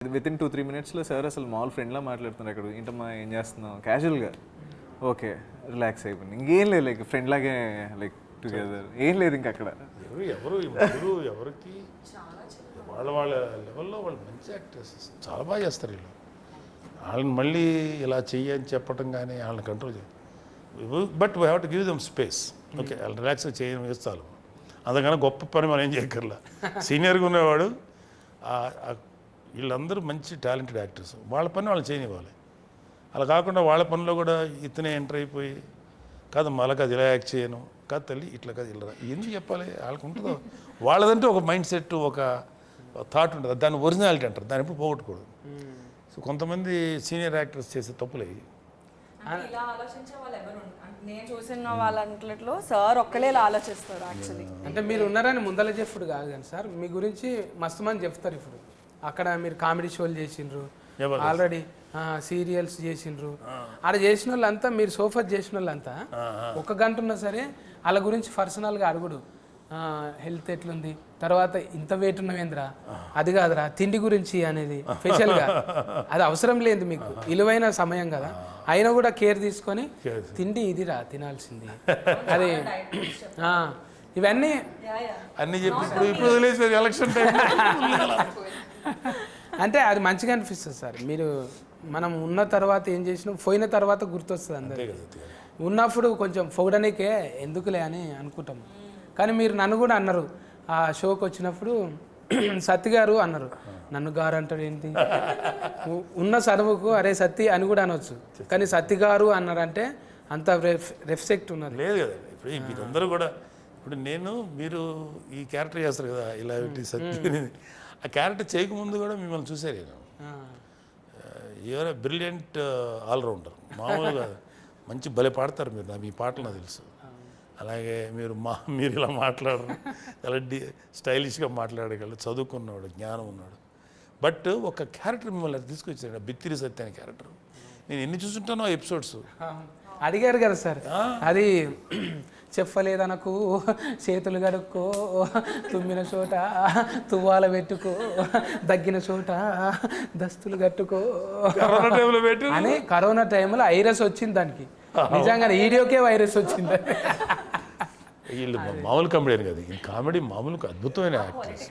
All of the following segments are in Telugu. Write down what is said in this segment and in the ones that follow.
వితిన్ 2-3 మినిట్స్లో సార్ అసలు మామూలు ఫ్రెండ్లా మాట్లాడుతున్నారు. అక్కడ ఏంటమ్మా ఏం చేస్తున్నాం క్యాజువల్గా, ఓకే రిలాక్స్ అయిపోయింది. ఇంకేం లేదు, లైక్ ఫ్రెండ్ లాగే, లైక్ టుగెదర్ ఏం లేదు ఇంకా అక్కడ. ఎవరికి వాళ్ళ లెవెల్లో వాళ్ళు మంచి యాక్టర్స్, చాలా బాగా చేస్తారు వీళ్ళు. వాళ్ళని మళ్ళీ ఇలా చెయ్యని చెప్పటం కానీ వాళ్ళని కంట్రోల్ చేయాలి. But we have to give them space. Okay వాళ్ళు రిలాక్స్గా చేయడం వేస్తాను. అందుకని గొప్ప పని మనం ఏం చేయక్కర్లా. సీనియర్గా ఉన్నవాడు వీళ్ళందరూ మంచి టాలెంటెడ్ యాక్టర్స్, వాళ్ళ పని వాళ్ళు చేయనివ్వాలి. అలా కాకుండా వాళ్ళ పనిలో కూడా ఇతనే ఎంటర్ అయిపోయి కాదు మళ్ళీ అది ఇలా యాక్ట్ చేయను, కాదు తల్లి ఇట్లా కాదు ఇలా ఎందుకు చెప్పాలి. వాళ్ళకి ఉంటుందో వాళ్ళదంటే ఒక మైండ్ సెట్, ఒక థాట్ ఉంటుంది. దాన్ని ఒరిజినాలిటీ అంటారు, దాన్ని ఎప్పుడు పోగొట్టుకోడు. సో కొంతమంది సీనియర్ యాక్టర్స్ చేసే తప్పులు అయ్యి నేను చూసిన వాళ్ళంట్లో సార్ ఒక్కలే ఇలా ఆలోచిస్తారు. యాక్చువల్లీ అంటే మీరు ఉన్నారని ముందల చెప్పుడు కాదు కానీ సార్ మీ గురించి మస్తు మంది చెప్తారు. ఇప్పుడు అక్కడ మీరు కామెడీ షోలు చేసిండ్రు, ఆల్రెడీ సీరియల్స్ చేసిండ్రు. ఆడ చేసిన వాళ్ళంతా, మీరు సోఫా చేసిన వాళ్ళంతా 1 గంట ఉన్నా సరే వాళ్ళ గురించి పర్సనల్గా అడుగుడు. హెల్త్ ఎట్లుంది, తర్వాత ఇంత వెయిట్ ఉన్నవేంద్రా, అది కాదురా తిండి గురించి అనేది స్పెషల్గా. అది అవసరం లేదు, మీకు విలువైన సమయం కదా, అయినా కూడా కేర్ తీసుకొని తిండి ఇదిరా తినాల్సింది అది ఇవన్నీ అన్నీ చెప్పి ఇప్పుడు వదిలేసి ఎలక్షన్ టైం అంటే అది మంచిగా అనిపిస్తుంది సార్. మీరు మనం ఉన్న తర్వాత ఏం చేసినా పోయిన తర్వాత గుర్తొస్తుంది అందరికీ. ఉన్నప్పుడు కొంచెం పొగడనికే ఎందుకులే అని అనుకుంటాం. కానీ మీరు నన్ను కూడా అన్నారు ఆ షోకి వచ్చినప్పుడు, సత్తి గారు అన్నారు. నన్ను గారు అంటాడు ఏంటి, ఉన్న చదువుకు అరే సత్తి అని కూడా అనొచ్చు, కానీ సత్తి గారు అన్నారంటే అంత రెస్పెక్ట్ ఉన్నది. లేదు కదా. ఇప్పుడు మీరందరూ కూడా ఇప్పుడు మీరు ఈ క్యారెక్టర్ చేస్తారు కదా ఇలా సత్తి, ఆ క్యారెక్టర్ చేయకముందు కూడా మిమ్మల్ని చూసారు. నేను యువర్ బ్రిలియంట్ ఆల్రౌండర్, మామూలుగా మంచి భలే పాడతారు మీరు. మీ పాటలు నాకు తెలుసు. అలాగే మీరు ఇలా మాట్లాడరు, చాలా స్టైలిష్గా మాట్లాడగలరు, చదువుకున్నాడు, జ్ఞానం ఉన్నాడు. బట్ ఒక క్యారెక్టర్ మిమ్మల్ని తీసుకొచ్చాడు, బిత్తిరి సత్య అనే క్యారెక్టర్. నేను ఎన్ని చూస్తుంటానో ఎపిసోడ్స్. అడిగారు కదా సార్, అది చెప్పలేదనకు, చేతులు కడుక్కో, తుమ్మిన చోట తువ్వాల పెట్టుకో, దగ్గిన చోట దస్తులు కట్టుకో అని. కరోనా టైంలో వైరస్ వచ్చింది దానికి, నిజంగా వీడియోకే వైరస్ వచ్చింది. వీళ్ళు మామూలు కామెడీ కదా, ఈ కామెడీ మామూలు అద్భుతమైన యాక్టర్స్.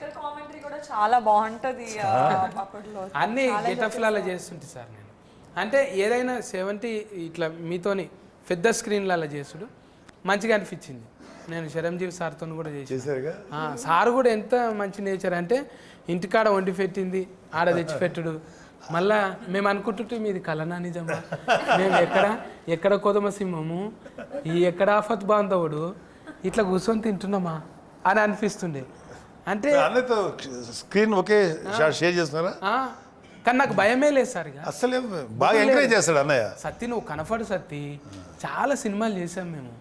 చాలా బాగుంటుంది. అన్ని గెటఫ్లలో చేస్తుంటే సార్ నేను, అంటే ఏదైనా 70 ఇట్లా మీతోని పెద్ద స్క్రీన్లలో చేసుడు మంచిగా అనిపించింది. నేను చిరంజీవి సార్తో కూడా చేశాను. సార్ కూడా ఎంత మంచి నేచర్ అంటే, ఇంటికాడ వండి పెట్టింది ఆడ తెచ్చిపెట్టుడు. మళ్ళా మేము అనుకుంటుంటే మీది కలనా నిజమా, మేము ఎక్కడ కొదమ సింహము, ఎక్కడ ఆఫత్ బాంధవుడు, ఇట్లా కూర్చొని తింటున్నామా అని అనిపిస్తుండే. అంటే స్క్రీన్ ఒకే షేర్ చేస్తున్నారా, కానీ నాకు భయమే లేదు సార్. ఇక అసలు బాగా ఎంకరేజ్ చేస్తాడు అన్నయ్య. సత్తి నువ్వు కనపడు సత్తి, చాలా సినిమాలు చేసాం మేము,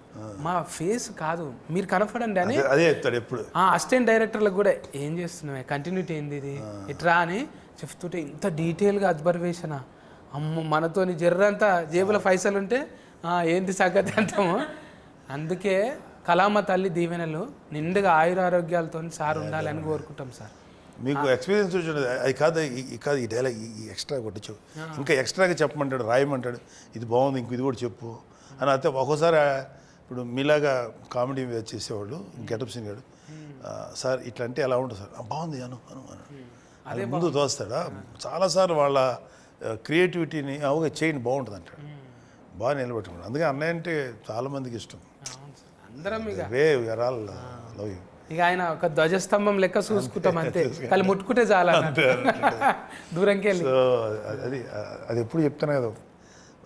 మా ఫేస్ కాదు మీరు కనపడండి అని అదే చెప్తాడు ఎప్పుడు. అసిస్టెంట్ డైరెక్టర్లకు కూడా ఏం చేస్తున్నావు, కంటిన్యూటీ ఏంది ఇది ఇట్రా అని చెప్తుంటే ఇంత డీటెయిల్గా అబ్జర్వేషనా. అమ్మ మనతోని జర్రంతా జేబుల పైసలు ఉంటే ఏంది సంగతి అంటాము. అందుకే కళామ తల్లి దీవెనలు నిండుగా ఆయురారోగ్యాలతో సార్ ఉండాలని కోరుకుంటాం సార్. మీకు ఎక్స్పీరియన్స్ చూడండి, అది కాదు ఈ డైలాగ్ ఈ ఎక్స్ట్రా కొట్టించు, ఇంకా ఎక్స్ట్రాగా చెప్పమంటాడు, రాయమంటాడు, ఇది బాగుంది ఇంక ఇది కూడా చెప్పు అని. అయితే ఒక్కోసారి ఇప్పుడు మీలాగా కామెడీ చేసేవాళ్ళు గెటప్ సీన్ సార్ ఇట్లా అంటే ఎలా ఉంటుంది సార్, బాగుంది అను అది ముందు తోస్తాడా. చాలాసార్లు వాళ్ళ క్రియేటివిటీని అవుగా చేయండి బాగుంటుంది అంటాడు, బాగా నిలబెట్టుకుంటాడు. అందుకే అన్నయ్య అంటే చాలామందికి ఇష్టం. అందరం లవ్ యూ. ఇక ఆయన ఒక ధ్వజస్తంభం లెక్క చూసుకుంటాం అంతే, కానీ ముట్టుకుంటే చాలా దూరంకి వెళ్ళి. సో అది ఎప్పుడు చెప్తాను కదా,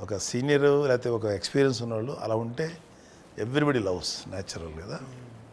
ఒక సీనియర్ లేకపోతే ఒక ఎక్స్పీరియన్స్ ఉన్నవాళ్ళు అలా ఉంటే ఎవ్రీబడి లవ్స్ న్యాచురల్ కదా.